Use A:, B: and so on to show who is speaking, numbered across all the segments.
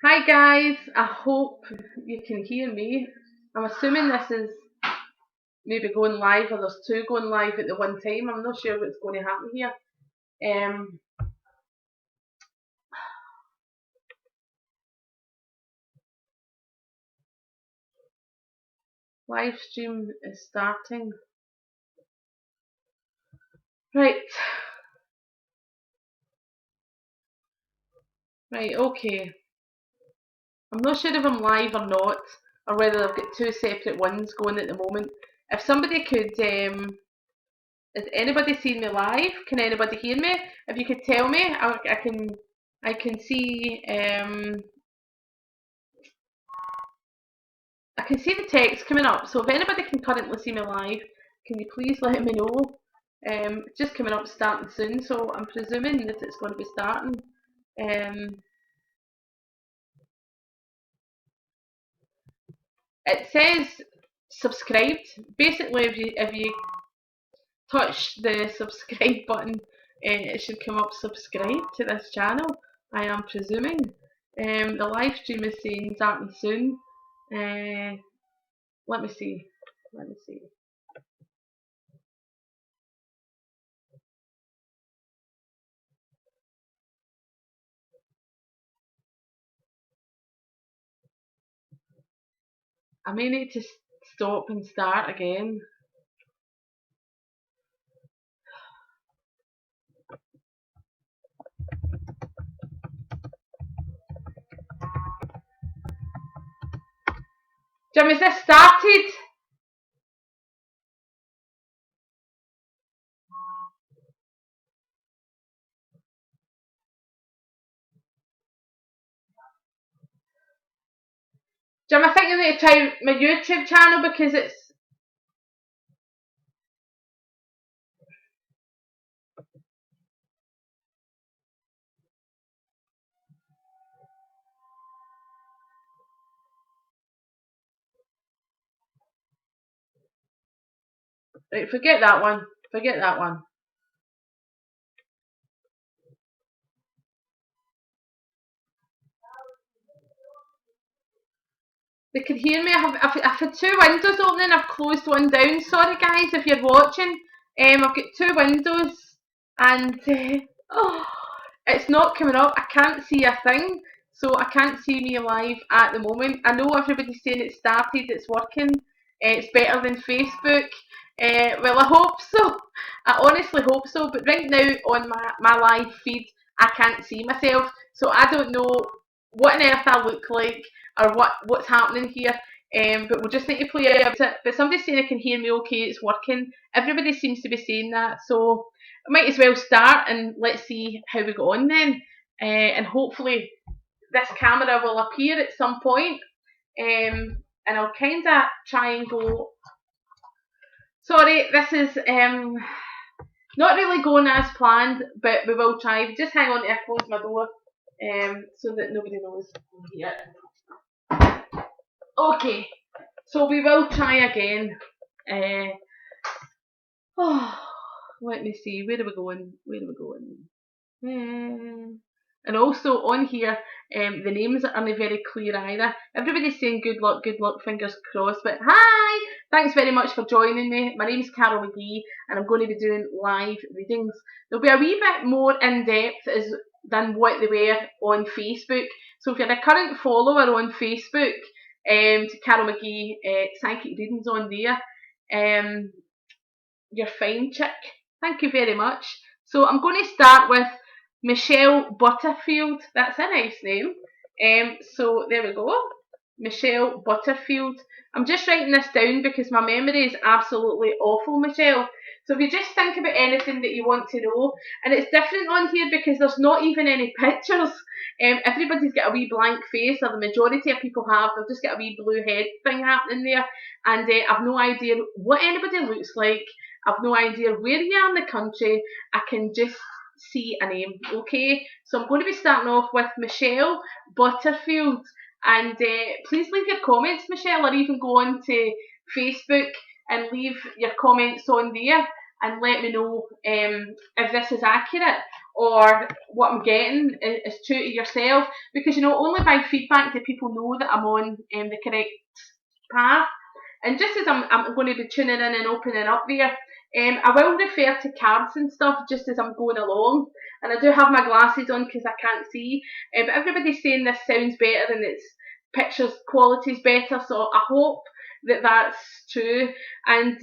A: Hi guys, I hope you can hear me. I'm assuming this is maybe going live or there's two going live at the one time. I'm not sure what's going to happen here. Um, Live stream is starting. Right, right, okay. I'm not sure if I'm live or not, or whether I've got two separate ones going at the moment. If somebody could, is anybody seeing me live? Can anybody hear me? If you could tell me, I can see. I can see the text coming up, so if anybody can currently see me live, can you please let me know? It's just coming up starting soon, so I'm presuming that it's going to be starting. Um, it says subscribed. Basically, if you touch the subscribe button, it should come up subscribe to this channel. I am presuming. The live stream is saying starting soon. Uh, Let me see. Let me see. I may need to stop and start again. Jim, is this started? Jim, I think I need to try my YouTube channel because it's... Right, forget that one. Forget that one. They can hear me. I've had two windows opening. I've closed one down. Sorry, guys, if you're watching. I've got two windows and oh, it's not coming up. I can't see a thing, so I can't see me live at the moment. I know everybody's saying it started. It's working. It's better than Facebook. Well, I hope so. I honestly hope so. But right now on my live feed, I can't see myself, so I don't know what on earth I look like or what's happening here. But we'll just need to play out it. But somebody's saying I can hear me okay, it's working. Everybody seems to be saying that, so I might as well start and let's see how we go on then. And hopefully this camera will appear at some point. And I'll kind of try and go. Sorry, this is not really going as planned, but we will try. Just hang on till I close my door so that nobody knows I'm here. Okay, so we will try again. Uh, oh, let me see. Where are we going? Where are we going? And also on here, the names aren't very clear either. Everybody's saying good luck, fingers crossed. But hi! Thanks very much for joining me. My name's Carol Mcgee and I'm going to be doing live readings. They'll be a wee bit more in depth than what they were on Facebook. So if you're a current follower on Facebook, to Carol Mcgee, psychic readings on there, you're fine, chick. Thank you very much. So I'm going to start with Michelle Butterfield. That's a nice name. So there we go. Michelle Butterfield. I'm just writing this down because my memory is absolutely awful, Michelle. So if you just think about anything that you want to know, and it's different on here because there's not even any pictures. Everybody's got a wee blank face, or the majority of people have. They've just got a wee blue head thing happening there, and I've no idea what anybody looks like. I've no idea where you are in the country. I can just see a name, okay? So I'm going to be starting off with Michelle Butterfield. And please leave your comments, Michelle, or even go on to Facebook and leave your comments on there and let me know if this is accurate or what I'm getting is true to yourself, because only by feedback do people know that I'm on the correct path. And just as I'm going to be tuning in and opening up there, I will refer to cards and stuff just as I'm going along. And I do have my glasses on because I can't see. But everybody's saying this sounds better and its pictures quality's better, so I hope that that's true. And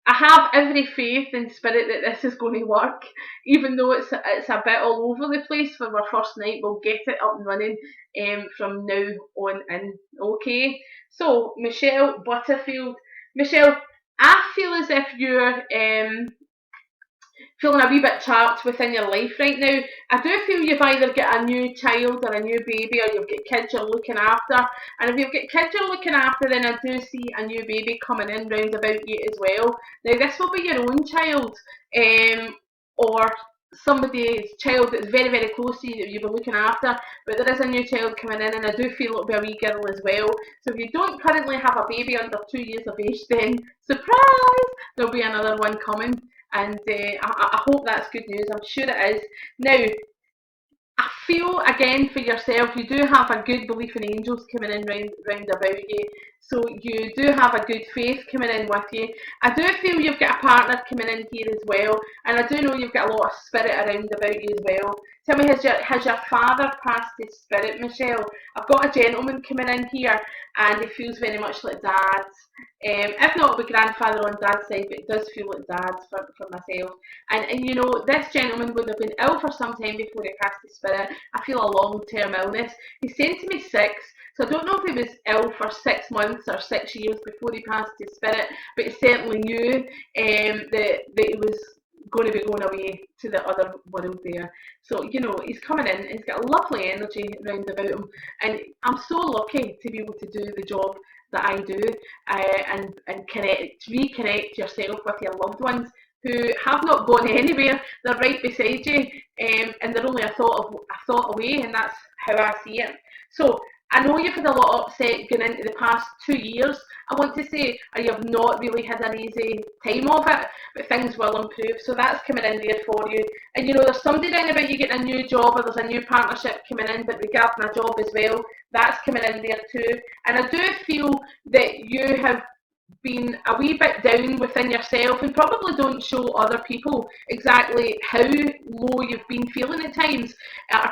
A: I have every faith in spirit that this is going to work, even though it's a bit all over the place for our first night. We'll get it up and running from now on in. Okay, so Michelle Butterfield. Michelle, I feel as if you're feeling a wee bit trapped within your life right now. I do feel you've either got a new child or a new baby, or you've got kids you're looking after. And if you've got kids you're looking after, then I do see a new baby coming in round about you as well. Now this will be your own child, or somebody's child that's very, very close to you that you've been looking after, but there is a new child coming in, and I do feel it'll be a wee girl as well. So if you don't currently have a baby under 2 years of age, then surprise, there'll be another one coming. And I hope that's good news. I'm sure it is. Now, I feel again for yourself, you do have a good belief in angels coming in round about you. So you do have a good faith coming in with you. I do feel you've got a partner coming in here as well, and I do know you've got a lot of spirit around about you as well. Tell me, has your father passed his spirit, Michelle? I've got a gentleman coming in here, and he feels very much like dad. If not with grandfather on dad's side, but it does feel like dad for myself. And this gentleman would have been ill for some time before he passed his spirit. I feel a long-term illness. He's saying to me 6, so I don't know if he was ill for 6 months or 6 years before he passed his spirit, but he certainly knew that he was going to be going away to the other world there. So, he's coming in, he's got a lovely energy round about him, and I'm so lucky to be able to do the job that I do, and reconnect yourself with your loved ones who have not gone anywhere. They're right beside you, and they're only a thought away, and that's how I see it. So I know you've had a lot of upset going into the past 2 years, I want to say, or you've not really had an easy time of it, but things will improve. So that's coming in there for you. And there's somebody down about you getting a new job, or there's a new partnership coming in, but regarding a job as well, that's coming in there too. And I do feel that you have been a wee bit down within yourself and probably don't show other people exactly how low you've been feeling at times.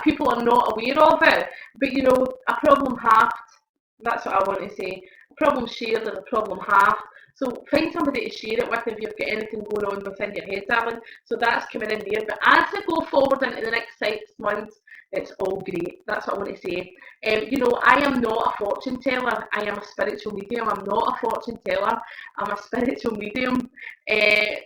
A: People are not aware of it, but a problem halved, that's what I want to say. A problem shared is a problem halved. So find somebody to share it with if you've got anything going on within your head, darling. So that's coming in there. But as we go forward into the next 6 months, it's all great. That's what I want to say. I am not a fortune teller. I am a spiritual medium. I'm not a fortune teller. I'm a spiritual medium.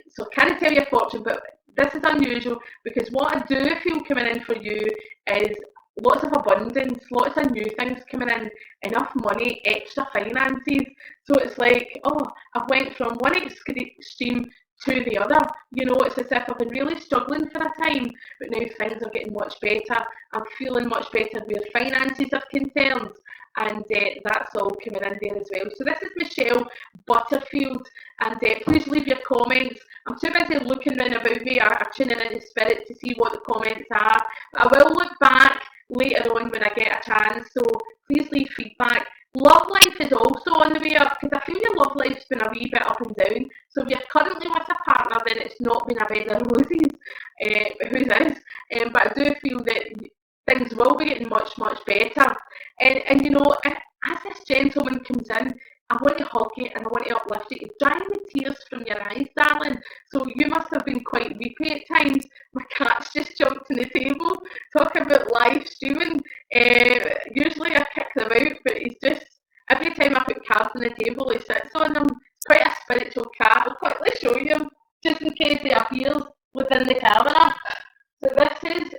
A: So I can't tell you a fortune, but this is unusual because what I do feel coming in for you is lots of abundance, lots of new things coming in, enough money, extra finances. So it's like, oh, I've went from one extreme to the other. It's as if I've been really struggling for a time, but now things are getting much better. I'm feeling much better where finances are concerned, and that's all coming in there as well. So this is Michelle Butterfield, and please leave your comments. I'm too busy looking around about me or tuning into spirit to see what the comments are, but I will look back later on when I get a chance, so please leave feedback. Love life is also on the way up, because I feel your love life's been a wee bit up and down. So if you're currently with a partner, then it's not been a bed of roses, whose is, but I do feel that things will be getting much, much better. And as this gentleman comes in, I want to hug you and I want to uplift you. You're drying the tears from your eyes, darling. So you must have been quite weepy at times. My cat's just jumped on the table. Talk about live streaming. Usually I kick them out, but he's just, every time I put cards on the table, he sits on them. It's quite a spiritual cat. I'll quickly show you him, just in case he appears within the camera. So this is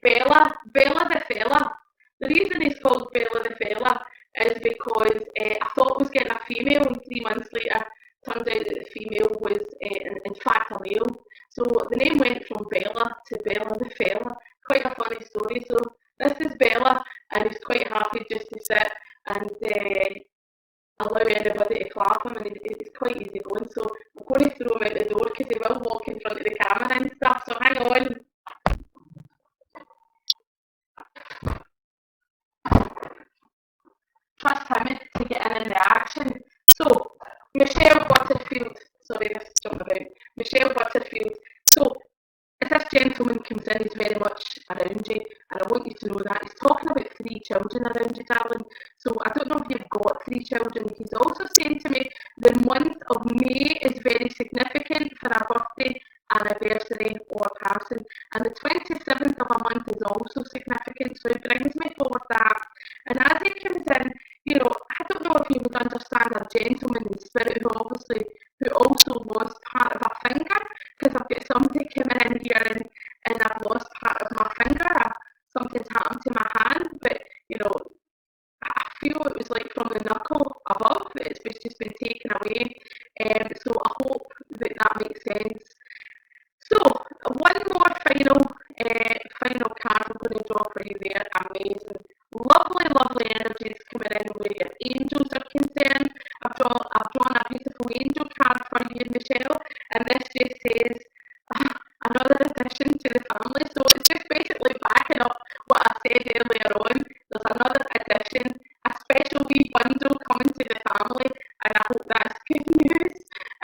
A: Bella the fella. The reason he's called Bella the fella is because I thought I was getting a female, and 3 months later turns out that the female was in fact a male. So the name went from Bella to Bella the fella. Quite a funny story. So this is Bella, and he's quite happy just to sit and allow anybody to clap him, and it's quite easy going. So I'm going to throw him out the door because he will walk in front of the camera and stuff. So hang on. trust him to get in the action. So, Michelle Butterfield, sorry, this jumped about. Michelle Butterfield. So, if this gentleman comes in, he's very much around you, and I want you to know that he's talking about 3 children around you, darling. So I don't know if you've got 3 children. He's also saying to me the month of May is very significant for a birthday, anniversary, or passing, and the 27th of a month is also significant. So he brings me forward that, and as he comes in, you know, I don't know if you would understand a gentleman in spirit who also lost part of a finger, because I've got somebody coming in here and I've lost part of my finger. Something's happened to my hand, but you know, I feel it was like from the knuckle above, it's just been taken away. So I hope that that makes sense. So one more final card I'm going to draw for you there. Amazing, lovely energies coming in where your angels are concerned. I've drawn a beautiful angel card for you, Michelle, and this just says another addition to the family. So it's just basically backing up what I said earlier on. There's another addition, a special wee bundle coming to the family, and I hope that's good news.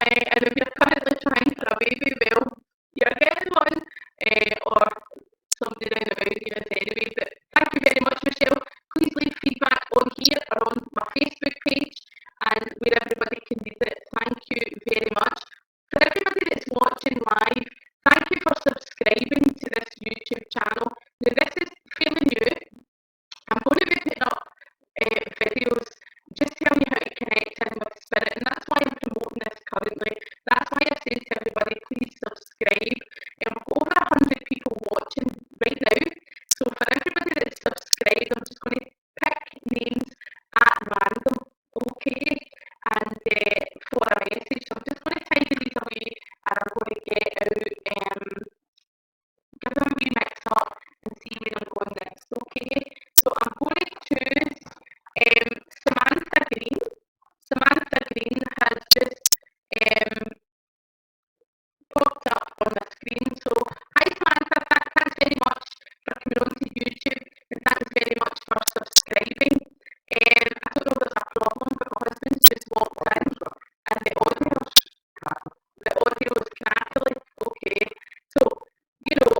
A: And if you're currently trying for a baby, well, you're getting one, or somebody down the road is anyway. But thank you very much, Michelle. Please leave feedback on here or on my Facebook page, and where everybody can read it. Thank you very much. For everybody that's watching live, thank you for subscribing to this YouTube channel. Now, this is fairly new. I'm going to be putting up videos just telling you how to connect in with spirit, and that's why I'm promoting this currently. That's why I say to everybody, please subscribe. We've got over 100 people watching right now, so for everybody that's subscribed, I'm just going to pick names at random, okay, and for a message. So I'm just going to tidy these away, and I'm going to get out, give them a wee mix up and see where I'm going next, okay. So I'm going to choose Samantha Green. Samantha Green has just popped up on the screen. So hi Samantha, thanks very much for coming on to YouTube, and thanks very much for subscribing. I don't know if there's a problem, but my husband's just walked in and the audio is crackly. Okay, so you know,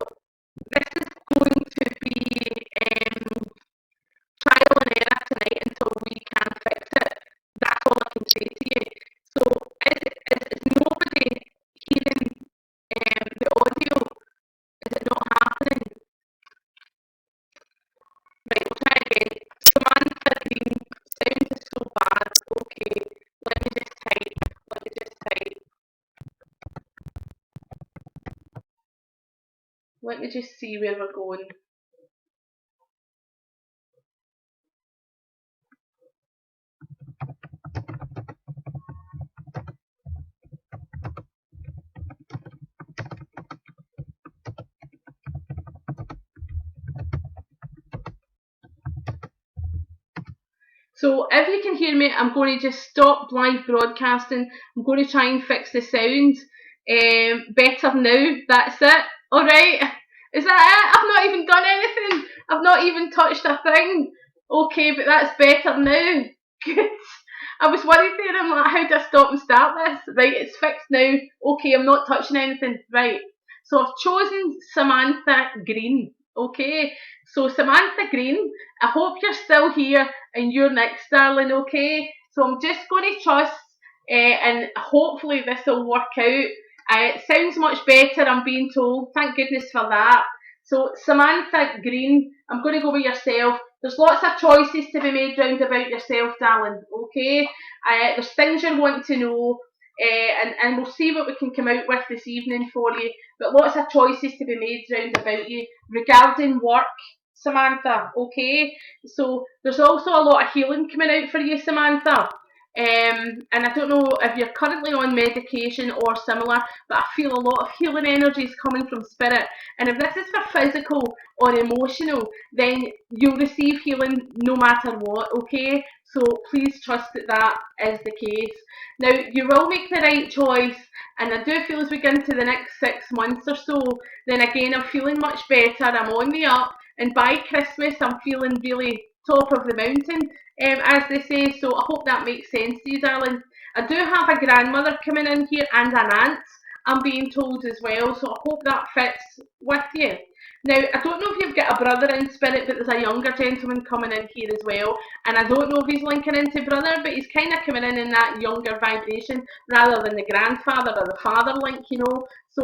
A: this is going to be trial and error tonight until we can fix it. That's all I can say to you. So is nobody hearing the audio? Is it not happening? Right, we'll try again. Samantha Green, sound is so bad. Okay, let me just type. Let me just see where we're going. So if you can hear me, I'm going to just stop live broadcasting. I'm going to try and fix the sound better now. That's it. Alright. Is that it? I've not even done anything. I've not even touched a thing. Okay, but that's better now. Good. I was worried there. I'm like, how do I stop and start this? Right, it's fixed now. Okay, I'm not touching anything. Right. So I've chosen Samantha Green. Okay. So Samantha Green, I hope you're still here and you're next, darling, okay? So I'm just going to trust and hopefully this will work out. It sounds much better, I'm being told. Thank goodness for that. So Samantha Green, I'm going to go with yourself. There's lots of choices to be made round about yourself, darling, okay? There's things you're wanting to know, and we'll see what we can come out with this evening for you. But lots of choices to be made round about you regarding work, Samantha, okay? So there's also a lot of healing coming out for you, Samantha. And I don't know if you're currently on medication or similar, but I feel a lot of healing energies coming from spirit. And if this is for physical or emotional, then you'll receive healing no matter what, okay? So please trust that that is the case. Now, you will make the right choice, and I do feel as we get into the next 6 months or so, then again, I'm feeling much better, I'm on the up, and by Christmas, I'm feeling really top of the mountain, as they say. So I hope that makes sense to you, darling. I do have a grandmother coming in here and an aunt, I'm being told as well, so I hope that fits with you. Now, I don't know if you've got a brother in spirit, but there's a younger gentleman coming in here as well, and I don't know if he's linking into brother, but he's kind of coming in that younger vibration rather than the grandfather or the father link, you know. So,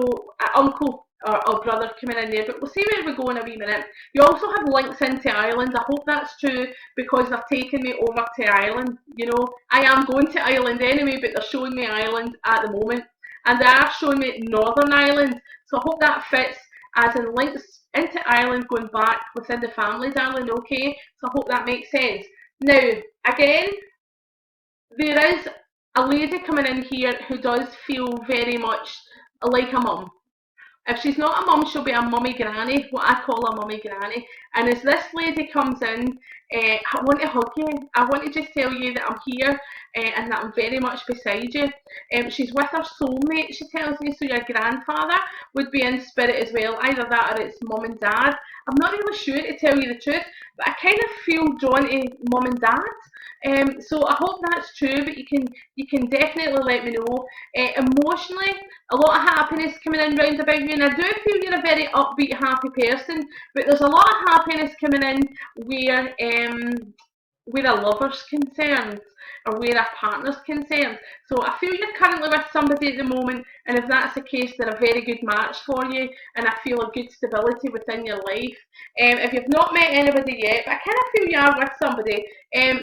A: uncle or brother coming in there, but we'll see where we go in a wee minute. You also have links into Ireland. I hope that's true because they're taking me over to Ireland. You know, I am going to Ireland anyway, but they're showing me Ireland at the moment, and they are showing me Northern Ireland. So I hope that fits as in links into Ireland going back within the family, darling. Okay, so I hope that makes sense. Now, again, there is a lady coming in here who does feel very much like a mum. If she's not a mum, she'll be a mummy granny, what I call a mummy granny. And as this lady comes in, I want to hug you. I want to just tell you that I'm here and that I'm very much beside you. She's with her soulmate, she tells me, so your grandfather would be in spirit as well. Either that or it's mum and dad. I'm not really sure, to tell you the truth, but I kind of feel drawn to mum and dad. So I hope that's true, but you can definitely let me know. Emotionally, a lot of happiness coming in round about you, and I do feel you're a very upbeat, happy person, but there's a lot of happiness coming in where a lover's concerned or where a partner's concerned. So I feel you're currently with somebody at the moment, and if that's the case, they're a very good match for you, and I feel a good stability within your life. If you've not met anybody yet, but I kind of feel you are with somebody,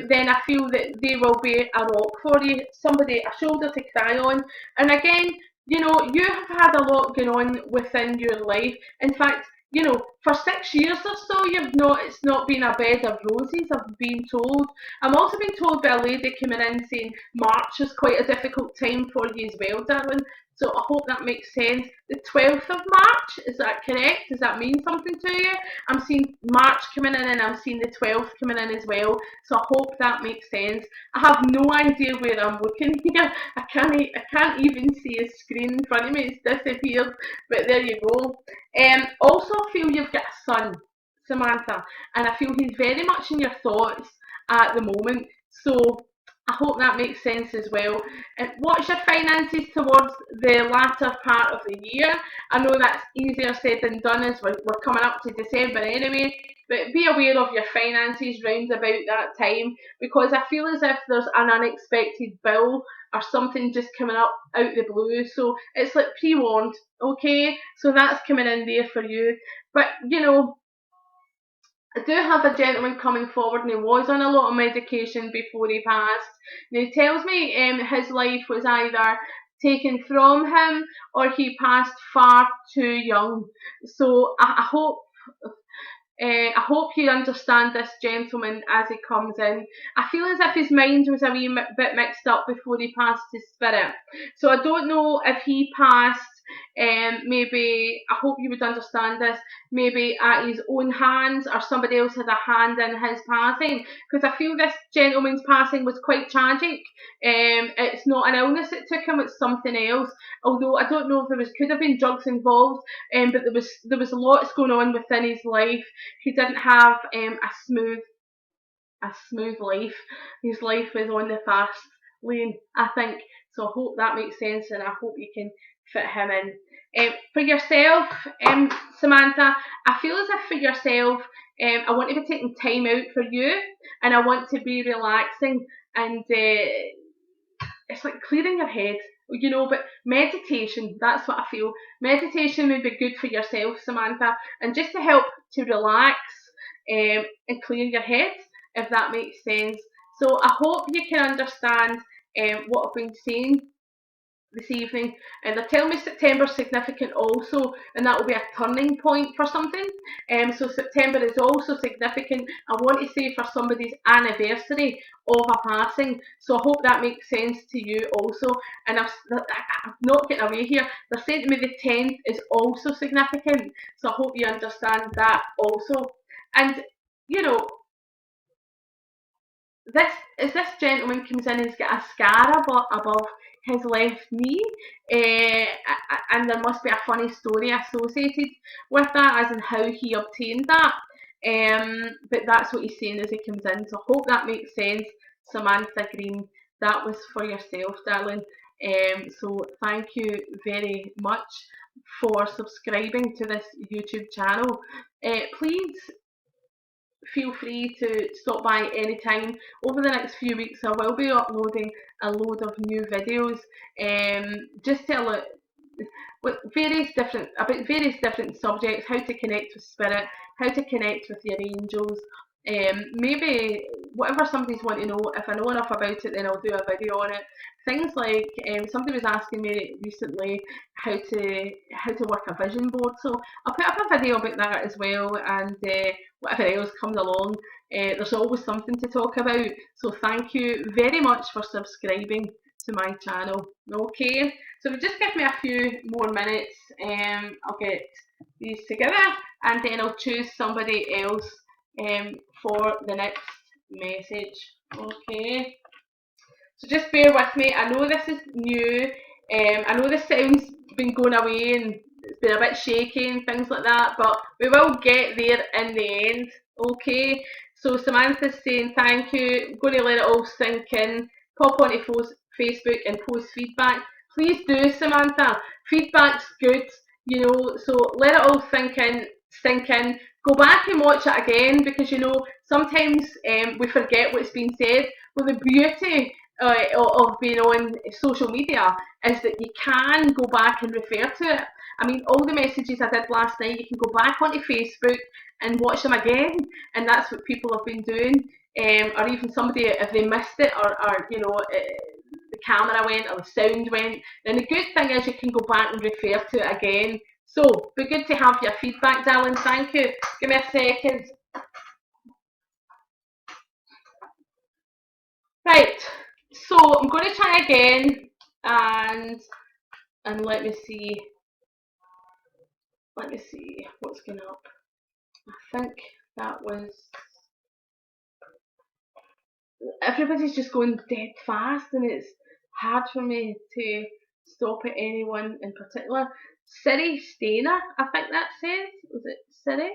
A: then I feel that they will be a rock for you, somebody, a shoulder to cry on. And again, you know, you have had a lot going on within your life. In fact, you know, for 6 years or so, it's not been a bed of roses, I've been told. I'm also being told by a lady coming in saying March is quite a difficult time for you as well, darling. So I hope that makes sense. The 12th of March, is that correct? Does that mean something to you? I'm seeing March coming in and I'm seeing the 12th coming in as well. So I hope that makes sense. I have no idea where I'm looking here. I can't even see a screen in front of me. It's disappeared. But there you go. Also, I feel you've got a son, Samantha, and I feel he's very much in your thoughts at the moment. So I hope that makes sense as well. And what's your finances towards the latter part of the year? I know that's easier said than done as we're coming up to December anyway, but be aware of your finances round about that time, because I feel as if there's an unexpected bill or something just coming up out the blue. So it's like pre-warned, okay? So that's coming in there for you. But you know, I do have a gentleman coming forward, and he was on a lot of medication before he passed. Now he tells me his life was either taken from him or he passed far too young. So I hope you understand this gentleman as he comes in. I feel as if his mind was a wee bit mixed up before he passed his spirit. So I don't know if he passed, maybe, I hope you would understand this, maybe at his own hands or somebody else had a hand in his passing. Because I feel this gentleman's passing was quite tragic. It's not an illness that took him, it's something else. Although I don't know if could have been drugs involved, but there was lots going on within his life. He didn't have a smooth life. His life was on the fast lane, I think. So I hope that makes sense, and I hope you can fit him in. For yourself, Samantha, I feel as if for yourself, I want to be taking time out for you, and I want to be relaxing, and it's like clearing your head, you know, but meditation, that's what I feel. Meditation would be good for yourself, Samantha, and just to help to relax and clear your head, if that makes sense. So I hope you can understand what I've been saying this evening, and they're telling me September's significant also, and that will be a turning point for something. So September is also significant, I want to say, for somebody's anniversary of a passing. So I hope that makes sense to you also. And I'm not getting away here, they're saying to me the 10th is also significant, so I hope you understand that also. And you know, this gentleman comes in, he's got a scar above his left knee, and there must be a funny story associated with that, as in how he obtained that. But that's what he's saying as he comes in. So I hope that makes sense, Samantha Green. That was for yourself, darling. So thank you very much for subscribing to this YouTube channel. Please feel free to stop by anytime. Over the next few weeks I will be uploading a load of new videos, just to with about various different subjects, how to connect with spirit, how to connect with your angels, maybe whatever somebody's want to know. If I know enough about it, then I'll do a video on it. Things like somebody was asking me recently how to work a vision board, so I'll put up a video about that as well, and whatever else comes along. There's always something to talk about, so thank you very much for subscribing to my channel. Okay, so if you just give me a few more minutes, I'll get these together and then I'll choose somebody else for the next message. Okay, so just bear with me. I know this is new. I know the sound's been going away and it's been a bit shaky and things like that, but we will get there in the end. Okay, so Samantha's saying thank you. I'm going to let it all sink in. Pop onto Facebook and post feedback. Please do, Samantha. Feedback's good, so let it all sink in. Go back and watch it again, because sometimes we forget what's been said. Well, the beauty of being on social media is that you can go back and refer to it. I mean, all the messages I did last night, you can go back onto Facebook and watch them again, and that's what people have been doing. Or even somebody, if they missed it, or the camera went or the sound went, then the good thing is you can go back and refer to it again. So, be good to have your feedback, darling. Thank you. Give me a second. Right, so I'm going to try again, and let me see what's going up. I think that was, everybody's just going dead fast, and it's hard for me to stop at anyone in particular. Siri Stainer, I think that says. Was it Siri?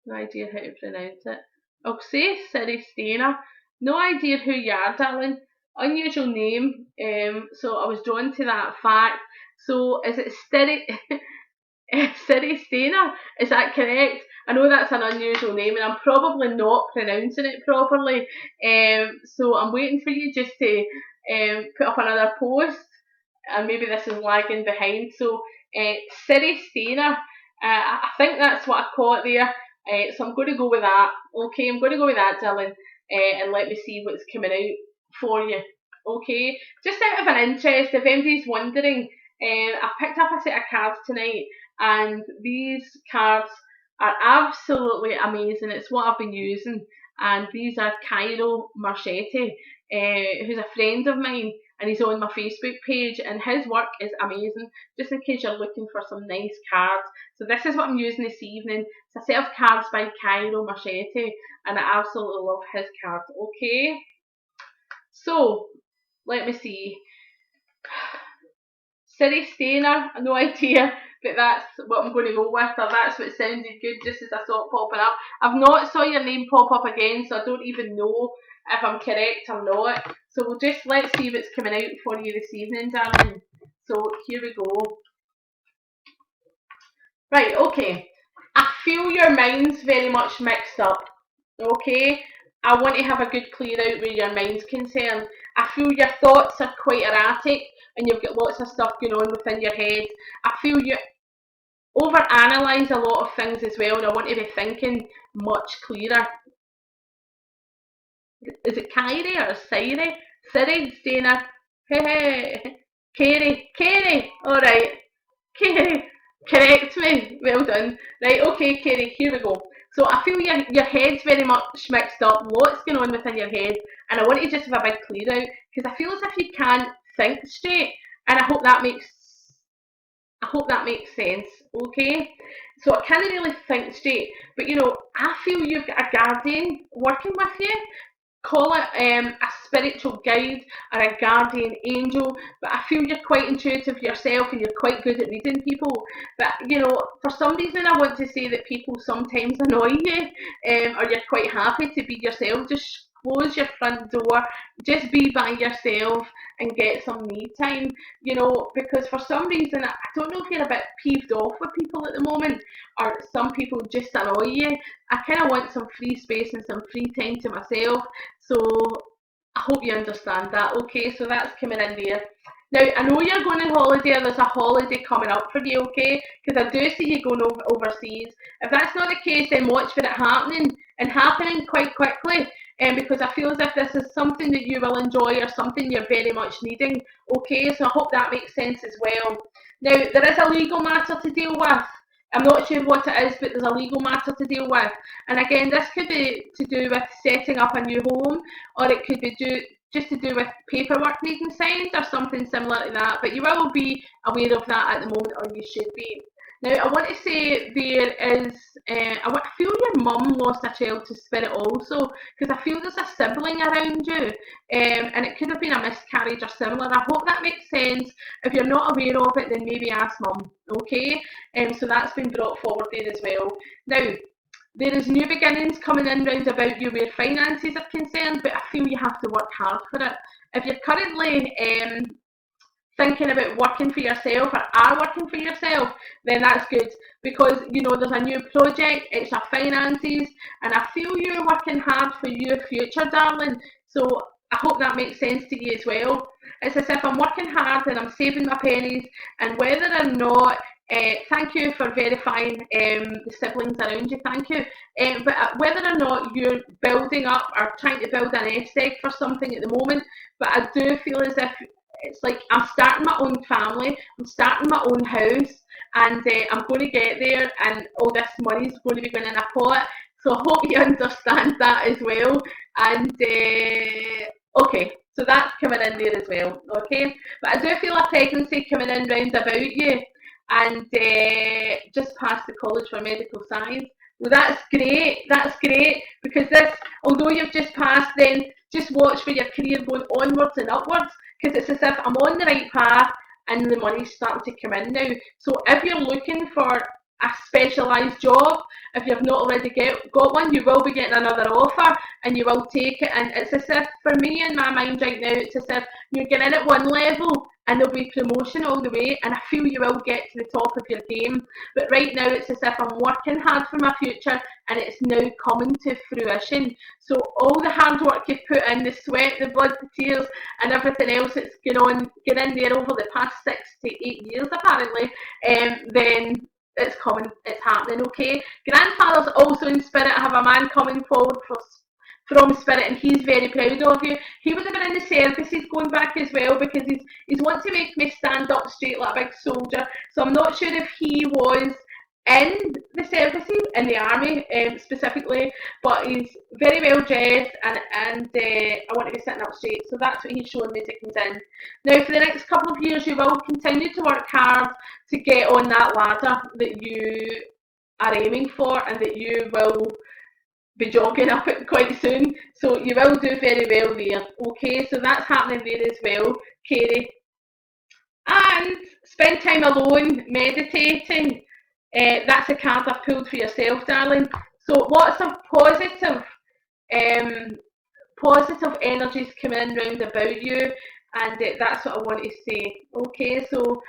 A: No idea how to pronounce it. I'll say Siri Stainer. No idea who you are, darling. Unusual name. So I was drawn to that fact. So is it Siri Stainer? Is that correct? I know that's an unusual name, and I'm probably not pronouncing it properly. So I'm waiting for you just to put up another post, and maybe this is lagging behind. So Siri Stainer, I think that's what I caught there. So I'm going to go with that. Okay, I'm going to go with that, darling, and let me see what's coming out for you. Okay, just out of an interest, if anybody's wondering, I've picked up a set of cards tonight, and these cards are absolutely amazing. It's what I've been using, and these are Cairo Marchetti, who's a friend of mine, and he's on my Facebook page, and his work is amazing, just in case you're looking for some nice cards. So this is what I'm using this evening. It's a set of cards by Cairo Marchetti, and I absolutely love his cards. Okay, so let me see. Siri Stainer, no idea, but that's what I'm going to go with, or that's what sounded good just as I saw it popping up. I've not saw your name pop up again, so I don't even know if I'm correct or not. So let's see what's coming out for you this evening, darling. So here we go. Right, okay. I feel your mind's very much mixed up. Okay? I want to have a good clear out where your mind's concerned. I feel your thoughts are quite erratic, and you've got lots of stuff going on within your head. I feel you overanalyze a lot of things as well, and I want to be thinking much clearer. Is it Kyrie or Siri? Siri, Stainer. Hey, Krie. Alright. Krie. Correct me. Well done. Right, okay, Krie, here we go. So I feel your head's very much mixed up, lots going on within your head, and I want to just have a big clear out, because I feel as if you can't think straight, and I hope that makes sense. Okay, so I can't really think straight, but I feel you've got a guardian working with you. call it a spiritual guide or a guardian angel, but I feel you're quite intuitive yourself and you're quite good at reading people. But you know, for some reason, I want to say that people sometimes annoy you, or you're quite happy to be yourself. Just close your front door, just be by yourself and get some me time, you know, because for some reason, I don't know if you're a bit peeved off with people at the moment, or some people just annoy you. I kind of want some free space and some free time to myself. So I hope you understand that. Okay, so that's coming in there. Now, I know you're going on holiday, or there's a holiday coming up for you, okay? Because I do see you going overseas. If that's not the case, then watch for it happening, and happening quite quickly. Because I feel as if this is something that you will enjoy or something you're very much needing. Okay, so I hope that makes sense as well. Now, there is a legal matter to deal with. I'm not sure what it is, but there's a legal matter to deal with. And again, this could be to do with setting up a new home, or it could be just to do with paperwork needing signed or something similar to that. But you will be aware of that at the moment, or you should be. Now, I want to say there is, I feel your mum lost a child to spirit also, because I feel there's a sibling around you, and it could have been a miscarriage or similar. I hope that makes sense. If you're not aware of it, then maybe ask mum, okay? So that's been brought forward there as well. Now, there is new beginnings coming in round about you where finances are concerned, but I feel you have to work hard for it. If you're currently thinking about working for yourself or are working for yourself, then that's good, because you know there's a new project, extra finances, and I feel you're working hard for your future, darling. So I hope that makes sense to you as well. It's as if I'm working hard and I'm saving my pennies, and whether or not thank you for verifying the siblings around you. Thank you. But whether or not you're building up or trying to build a nest egg for something at the moment, but I do feel as if it's like I'm starting my own family, I'm starting my own house, and I'm going to get there, and all this money's going to be going in a pot. So I hope you understand that as well. And okay, so that's coming in there as well. Okay, but I do feel a pregnancy coming in round about you, and just past the College for Medical Science. Well, that's great. That's great, because this, although you've just passed, then just watch for your career going onwards and upwards, because it's as if I'm on the right path and the money's starting to come in now. So if you're looking for a specialised job, if you've not already got one, you will be getting another offer and you will take it. And it's as if, for me in my mind right now, it's as if you're getting in at one level and there'll be promotion all the way, and I feel you will get to the top of your game. But right now it's as if I'm working hard for my future and it's now coming to fruition. So all the hard work you've put in, the sweat, the blood, the tears, and everything else that's going in there over the past 6 to 8 years apparently, then it's coming, it's happening, okay? Grandfather's also in spirit. I have a man coming forward from spirit, and he's very proud of you. He would have been in the services going back as well, because he's wanting to make me stand up straight like a big soldier. So I'm not sure if he was in the services, in the army specifically, but he's very well dressed, and I want to be sitting up straight. So that's what he's showing me as it comes in. Now, for the next couple of years, you will continue to work hard to get on that ladder that you are aiming for, and that you will be jogging up it quite soon. So you will do very well there. Okay, so that's happening there as well, Krie. And spend time alone, meditating. That's a card I've pulled for yourself, darling. So lots of um, positive energies coming in round about you, and that's what I want to say. Okay, so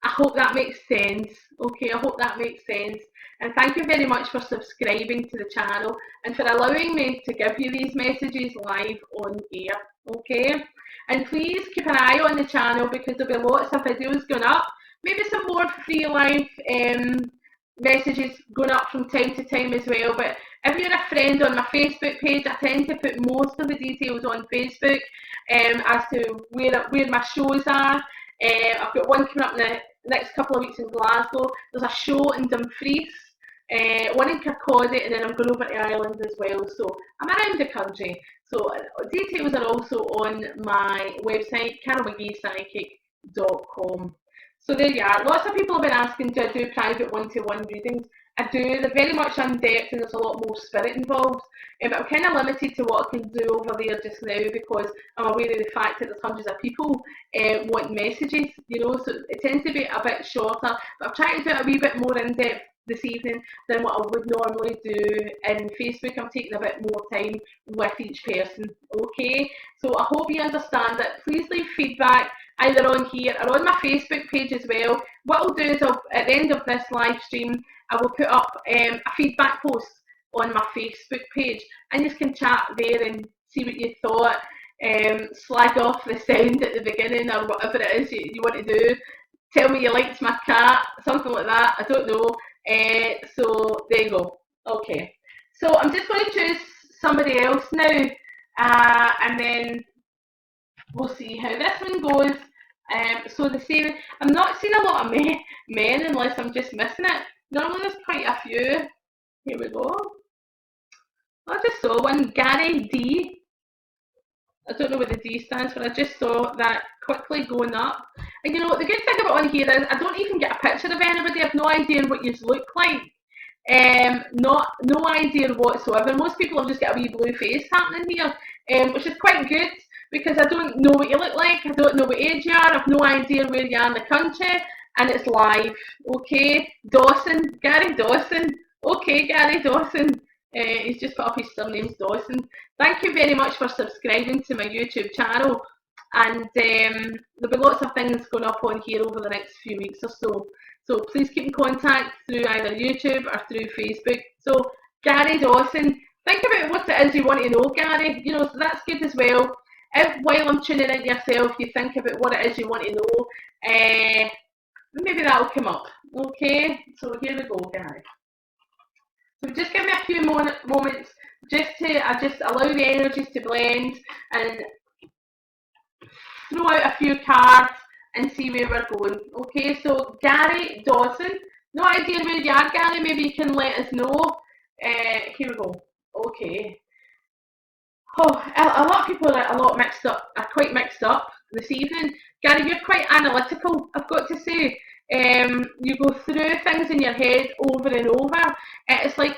A: I hope that makes sense. Okay, I hope that makes sense. And thank you very much for subscribing to the channel and for allowing me to give you these messages live on air. Okay, and please keep an eye on the channel, because there'll be lots of videos going up. Maybe some more free live messages going up from time to time as well. But if you're a friend on my Facebook page, I tend to put most of the details on Facebook as to where my shows are. I've got one coming up in the next couple of weeks in Glasgow. There's a show in Dumfries, one in Kirkcaldy, and then I'm going over to Ireland as well. So I'm around the country. So details are also on my website, carolmcgeepsychic.com. So there you are. Lots of people have been asking, do I do private one-to-one readings? I do. They're very much in depth and there's a lot more spirit involved. But I'm kind of limited to what I can do over there just now because I'm aware of the fact that there's hundreds of people want messages, so it tends to be a bit shorter. But I'm trying to do it a wee bit more in depth this evening than what I would normally do in Facebook. I'm taking a bit more time with each person, okay? So I hope you understand that. Please leave feedback either on here or on my Facebook page as well. What I'll do is at the end of this live stream, I will put up a feedback post on my Facebook page and you can chat there and see what you thought. Slag off the sound at the beginning or whatever it is you want to do. Tell me you liked my cat, something like that. I don't know. So there you go. Okay. So I'm just going to choose somebody else now, and then we'll see how this one goes. So the same. I'm not seeing a lot of men unless I'm just missing it. Normally there's quite a few. Here we go. I just saw one, Gary D. I don't know what the D stands for. I just saw that quickly going up. And the good thing about on here is I don't even get a picture of anybody. I have no idea what you look like. No idea whatsoever. Most people have just got a wee blue face happening here, which is quite good because I don't know what you look like. I don't know what age you are. I have no idea where you are in the country, and it's live. Okay, Dawson, Gary Dawson. Okay, Gary Dawson. He's just put up his surname's Dawson. Thank you very much for subscribing to my YouTube channel, and there'll be lots of things going up on here over the next few weeks or so. So please keep in contact through either YouTube or through Facebook. So Gary Dawson, think about what it is you want to know, Gary. So that's good as well. If while I'm tuning in yourself, you think about what it is you want to know, maybe that'll come up. Okay, so here we go, Gary. So just give me a few moments just to allow the energies to blend and throw out a few cards and see where we're going. Okay, so Gary Dawson, no idea where you are, Gary. Maybe you can let us know. Here we go. Okay. Oh, a lot of people are quite mixed up this evening. Gary, you're quite analytical, I've got to say. You go through things in your head over and over. It's like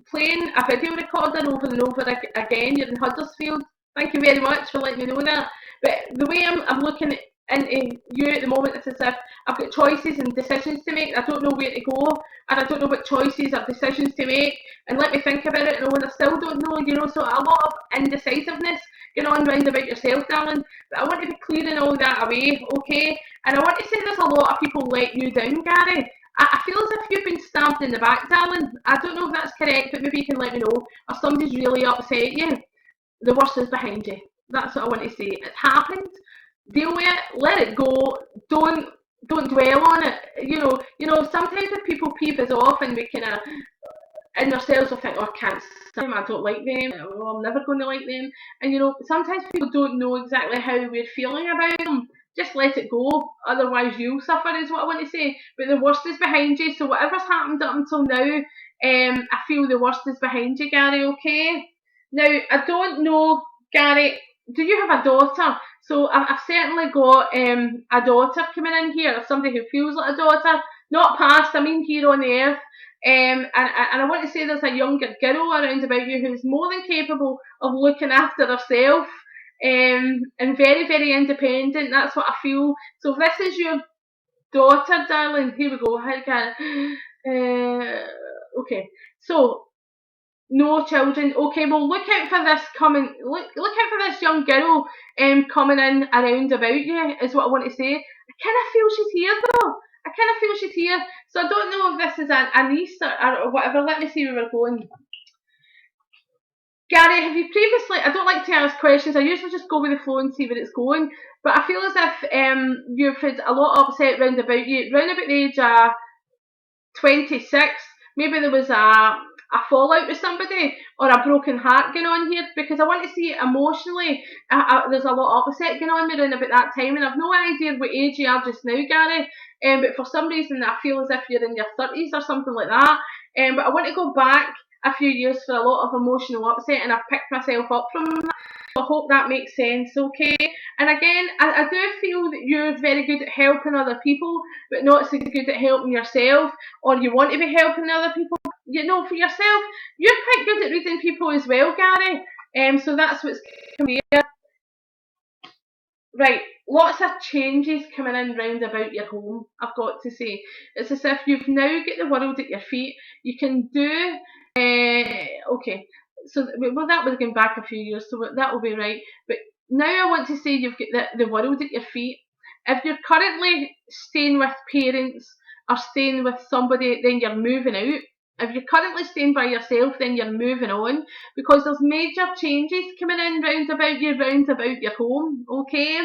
A: playing a video recorder over and over again. You're in Huddersfield. Thank you very much for letting me know that. But the way I'm looking into you at the moment, it's as if I've got choices and decisions to make. I don't know where to go, and I don't know what choices or decisions to make. And let me think about it, and I still don't know. So a lot of indecisiveness going on round about yourself, darling. But I want to be clearing all that away, okay? And I want to say there's a lot of people letting you down, Gary. I feel as if you've been stabbed in the back, darling. I don't know if that's correct, but maybe you can let me know. Or somebody's really upset you. The worst is behind you. That's what I want to say. It's happened. Deal with it. Let it go. Don't dwell on it. Sometimes if people peeve us off and we kind of in ourselves will think, oh, I can't stand them, I don't like them, oh, I'm never going to like them. And sometimes people don't know exactly how we're feeling about them. Just let it go, otherwise you'll suffer is what I want to say. But the worst is behind you, so whatever's happened up until now, I feel the worst is behind you, Gary, okay? Now, I don't know, Gary, do you have a daughter? So I've certainly got a daughter coming in here, or somebody who feels like a daughter, not past, I mean here on the earth. And I want to say there's a younger girl around about you who's more than capable of looking after herself, and very, very independent. That's what I feel. So if this is your daughter, darling, here we go. Okay, so no children. Okay, well look out for this coming. Look out for this young girl coming in around about you. Is what I want to say. I kind of feel she's here though. I kind of feel she's here. So I don't know if this is a niece or whatever. Let me see where we're going. Gary, have you previously, I don't like to ask questions, I usually just go with the flow and see where it's going, but I feel as if you've had a lot of upset round about you, round about the age of 26, maybe there was a fallout with somebody, or a broken heart going on here, because I want to see emotionally, there's a lot of upset going on around about that time, and I've no idea what age you are just now, Gary, but for some reason I feel as if you're in your 30s or something like that, but I want to go back a few years for a lot of emotional upset, and I've picked myself up from that. So I hope that makes sense, okay? And again, I do feel that you're very good at helping other people, but not so good at helping yourself, or you want to be helping other people. you know, for yourself, you're quite good at reading people as well, Gary. So that's what's coming here. Right, lots of changes coming in round about your home, I've got to say. It's as if you've now got the world at your feet. You can do, okay, so, well, that was going back a few years, so that will be right. But now I want to say you've got the world at your feet. If you're currently staying with parents or staying with somebody, then you're moving out. If you're currently staying by yourself, then you're moving on, because there's major changes coming in round about your home, okay?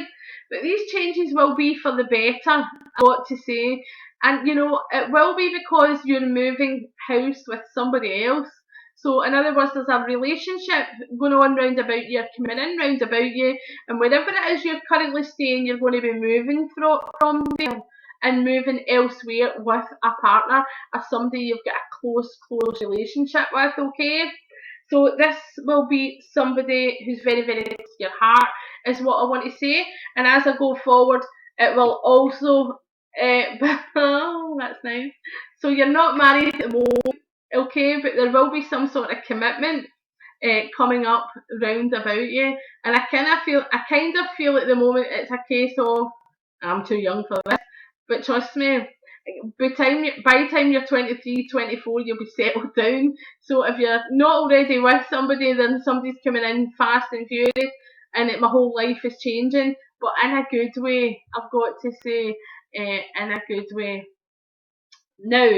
A: But these changes will be for the better, I've got to say. And you know, it will be because you're moving house with somebody else. So in other words, there's a relationship going on round about you, coming in round about you, and wherever it is you're currently staying, you're going to be moving from there and moving elsewhere with a partner or somebody you've got a close relationship with, okay? So this will be somebody who's very, very close to your heart, is what I want to say. And as I go forward, it will also, oh, that's nice. So you're not married at the moment, okay, but there will be some sort of commitment coming up round about you. And I kind of feel at the moment it's a case of, I'm too young for this, but trust me, by the time you're 23, 24, you'll be settled down. So if you're not already with somebody, then somebody's coming in fast and furious, and my whole life is changing, but in a good way, I've got to say, in a good way. Now,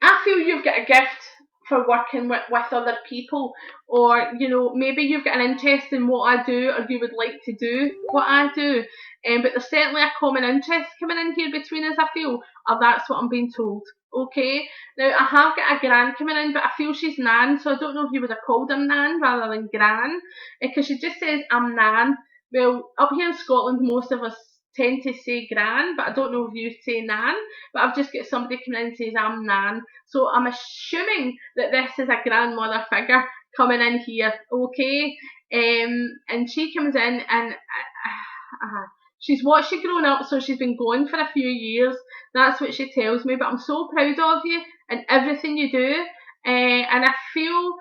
A: I feel you've got a gift for working with other people, or you know, maybe you've got an interest in what I do, or you would like to do what I do. But there's certainly a common interest coming in here between us, I feel, or that's what I'm being told. Okay, now I have got a gran coming in, but I feel she's Nan, so I don't know if you would have called her Nan rather than Gran, because she just says I'm Nan. Well, up here in Scotland, most of us tend to say Gran, but I don't know if you say Nan. But I've just got somebody coming in and says I'm Nan. So I'm assuming that this is a grandmother figure coming in here, okay? And she comes in and she's watched you growing up, so she's been going for a few years. That's what she tells me. But I'm so proud of you and everything you do. And I feel...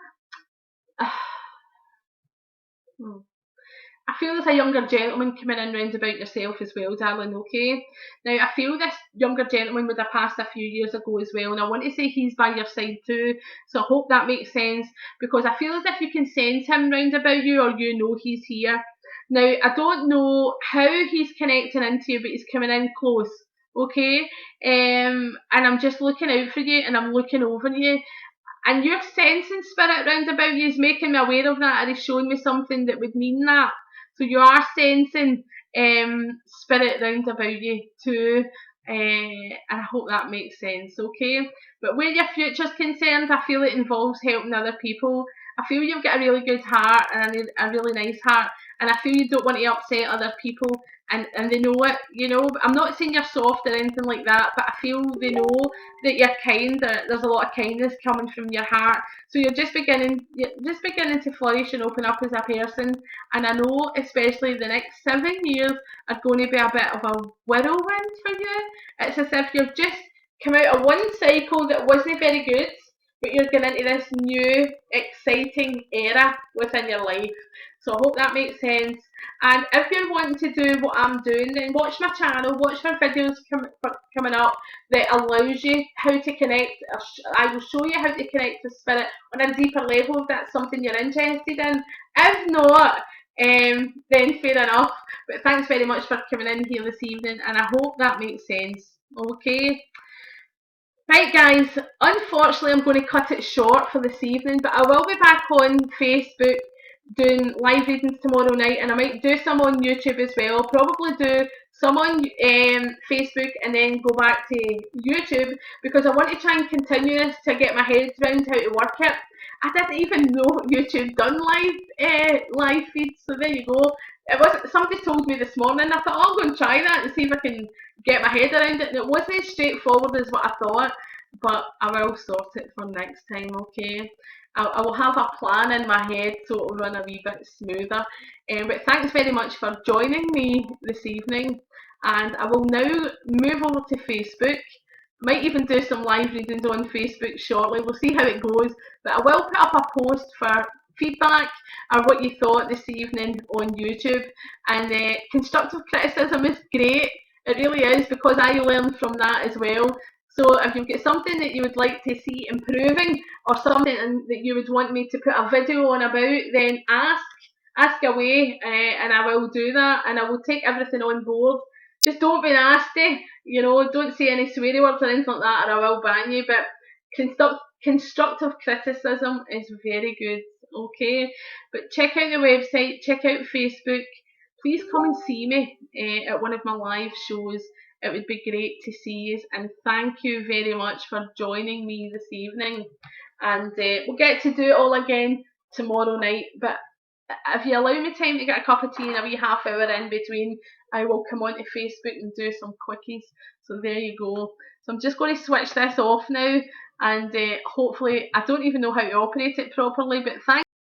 A: I feel there's a younger gentleman coming in round about yourself as well, darling, okay? Now, I feel this younger gentleman would have passed a few years ago as well, and I want to say he's by your side too, so I hope that makes sense, because I feel as if you can sense him round about you, or you know he's here. Now, I don't know how he's connecting into you, but he's coming in close, okay? And I'm just looking out for you, and I'm looking over you, and your sensing spirit round about you is making me aware of that, and he's showing me something that would mean that. So you are sensing spirit round about you too, and I hope that makes sense, okay? But where your future's concerned, I feel it involves helping other people. I feel you've got a really good heart and a really nice heart, and I feel you don't want to upset other people, and they know it, you know. I'm not saying you're soft or anything like that, but I feel they know that you're kind, that there's a lot of kindness coming from your heart. So you're just beginning to flourish and open up as a person. And I know especially the next 7 years are going to be a bit of a whirlwind for you. It's as if you've just come out of one cycle that wasn't very good, but you're going into this new, exciting era within your life. So I hope that makes sense. And if you're wanting to do what I'm doing, then watch my channel, watch my videos coming up that allows you how to connect. I will show you how to connect to spirit on a deeper level if that's something you're interested in. If not, then fair enough. But thanks very much for coming in here this evening, and I hope that makes sense. Okay. Right guys, unfortunately I'm going to cut it short for this evening, but I will be back on Facebook doing live readings tomorrow night, and I might do some on YouTube as well. Probably do some on Facebook and then go back to YouTube, because I want to try and continue this to get my head around how to work it. I didn't even know YouTube done live feeds, so there you go. It was somebody told me this morning. I thought, oh, I'm going to try that and see if I can get my head around it, and it wasn't as straightforward as what I thought, but I will sort it for next time, okay? I will have a plan in my head so it will run a wee bit smoother. But thanks very much for joining me this evening, and I will now move over to Facebook, Might even do some live readings on Facebook shortly. We'll see how it goes. But I will put up a post for feedback or what you thought this evening on YouTube. And constructive criticism is great. It really is, because I learn from that as well. So if you've got something that you would like to see improving, or something that you would want me to put a video on about, then ask away, and I will do that, and I will take everything on board. Just don't be nasty, don't say any sweary words or anything like that, or I will ban you. But constructive criticism is very good, okay? But check out the website, check out Facebook. Please come and see me at one of my live shows. It would be great to see you, and thank you very much for joining me this evening. And we'll get to do it all again tomorrow night. But if you allow me time to get a cup of tea and a wee half hour in between, I will come onto Facebook and do some quickies. So there you go. So I'm just going to switch this off now, and hopefully, I don't even know how to operate it properly, but thank